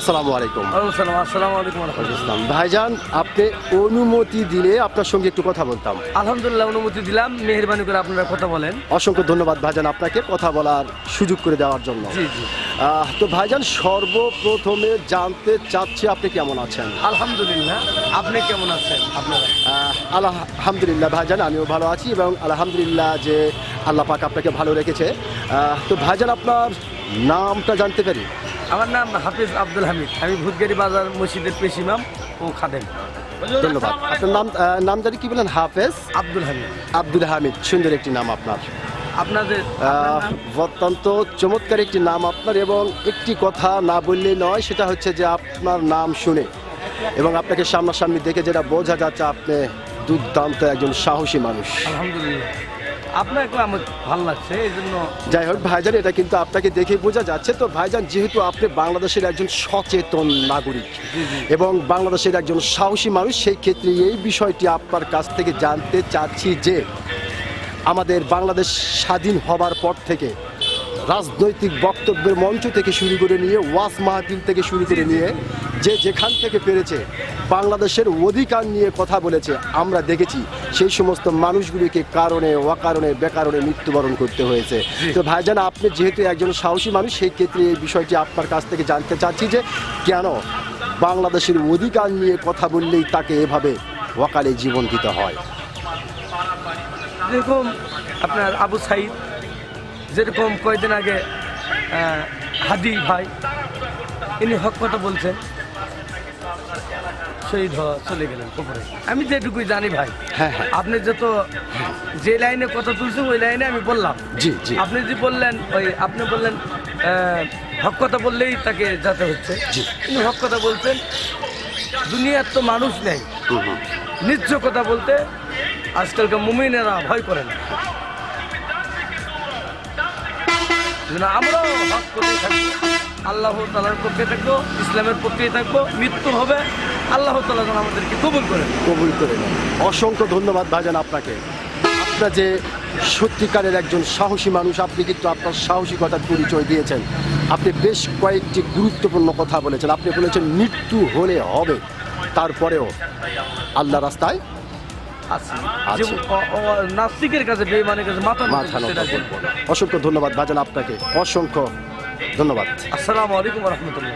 আসসালামু আলাইকুম। আসসালামু আলাইকুম রাহমাতুল্লাহ। ভাইজান, আপনি অনুমতি দিলে আপনার সঙ্গে একটু কথা বলতাম। আলহামদুলিল্লাহ, অনুমতি দিলাম। মেহেরবানি করে আপনারা কথা বলেন। অসংখ্য ধন্যবাদ ভাইজান আপনাকে কথা বলার সুযোগ করে দেওয়ার জন্য। জি জি। তো ভাইজান, সর্বপ্রথমে জানতে চাচ্ছি আপনি কেমন আছেন? আলহামদুলিল্লাহ। আপনি কেমন আছেন? আপনারা? আলহামদুলিল্লাহ ভাইজান, আমিও ভালো আছি এবং আলহামদুলিল্লাহ যে আল্লাহ পাক আপনাকে ভালো রেখেছে। তো ভাইজান, আপনার নামটা জানতে পারি? আমার নাম হাফিজ আব্দুল হামিদ। আমি ভূতগাড়ি বাজার মসজিদের পেশ ইমাম ও খাদেম। ধন্যবাদ। আপনার নাম জানি কি বলেন? হাফেজ আব্দুল হামিদ। আব্দুল হামিদ, সুন্দর একটি নাম আপনার। আপনাদের অত্যন্ত চমৎকার একটি নাম আপনার, এবং একটি কথা না বললেই নয়, সেটা হচ্ছে যে আপনার নাম শুনে এবং আপনাকে সামনাসামনি দেখে যেটা বোঝা যাচ্ছে, আপনি দুর্দান্ত একজন সাহসী মানুষ। আলহামদুলিল্লাহ, আপনাকে আমার ভালো লাগছে এই জন্য। যাই হোক ভাইজান, এটা কিন্তু আপনাকে দেখে বোঝা যাচ্ছে। তো ভাইজান, যেহেতু আপনি বাংলাদেশের একজন সচেতন নাগরিক এবং বাংলাদেশের একজন সাহসী মানুষ, সেই ক্ষেত্রে এই বিষয়টি আপনার কাছ থেকে জানতে চাচ্ছি যে আমাদের বাংলাদেশ স্বাধীন হবার পর থেকে রাজনৈতিক বক্তব্যের মঞ্চ থেকে শুরু করে নিয়ে ওয়াজ মাহফিল থেকে শুরু করে নিয়ে যে যেখান থেকে পেরেছে বাংলাদেশের অধিকার নিয়ে কথা বলেছে, আমরা দেখেছি সেই সমস্ত মানুষগুলিকে কারণে অকারণে বেকারণে মৃত্যুবরণ করতে হয়েছে। তো ভাইজান, আপনি যেহেতু একজন সাহসী মানুষ, সেই ক্ষেত্রে এই বিষয়টি আপনার কাছ থেকে জানতে চাচ্ছি যে কেন বাংলাদেশের অধিকার নিয়ে কথা বললেই তাকে এভাবে অকালে জীবন দিতে হয়? যেরকম আপনার আবু সাইদ, যেরকম কয়েকদিন আগে হাদি ভাই, ইনি হক কথা বলছেন, শহীদ চলে গেলেন কবরে। আমি যেটুকুই জানি ভাই। হ্যাঁ হ্যাঁ, আপনি যত যে লাইনে কথা তুলছেন ওই লাইনে আমি বললাম। জি জি। আপনি যে বললেন আপনি বললেন হক কথা বললেই তাকে যেতে হচ্ছে। কিন্তু হক কথা বলছেন, দুনিয়ার তো মানুষ নেই নিজ কথা বলতে আজকালকার মুমিনেরা ভয় করে না। আমরাও হক করতে থাকবো, আল্লাহ তাআলার পক্ষে থাকবো, ইসলামের পক্ষেই থাকবো। মৃত্যু হবে, আল্লাহ তাআলা যেন আমাদেরকে কবুল করে নেন। অসংখ্য ধন্যবাদ ভাইজান আপনাকে। আপনার যে সত্যিকারের একজন সাহসী মানুষ, আপনি কিন্তু আপনার সাহসিকতার পরিচয় দিয়েছেন। আপনি বেশ কয়েকটি গুরুত্বপূর্ণ কথা বলেছেন। আপনি বলেছেন মৃত্যু হলে হবে, তারপরেও আল্লাহ রাস্তায় নাস্তিকের কাছে, বেঈমানের কাছে মাথা নত। অসংখ্য ধন্যবাদ ভাইজান আপনাকে, অসংখ্য ধন্যবাদ। আসসালামু আলাইকুম ওয়া রাহমাতুল্লাহ।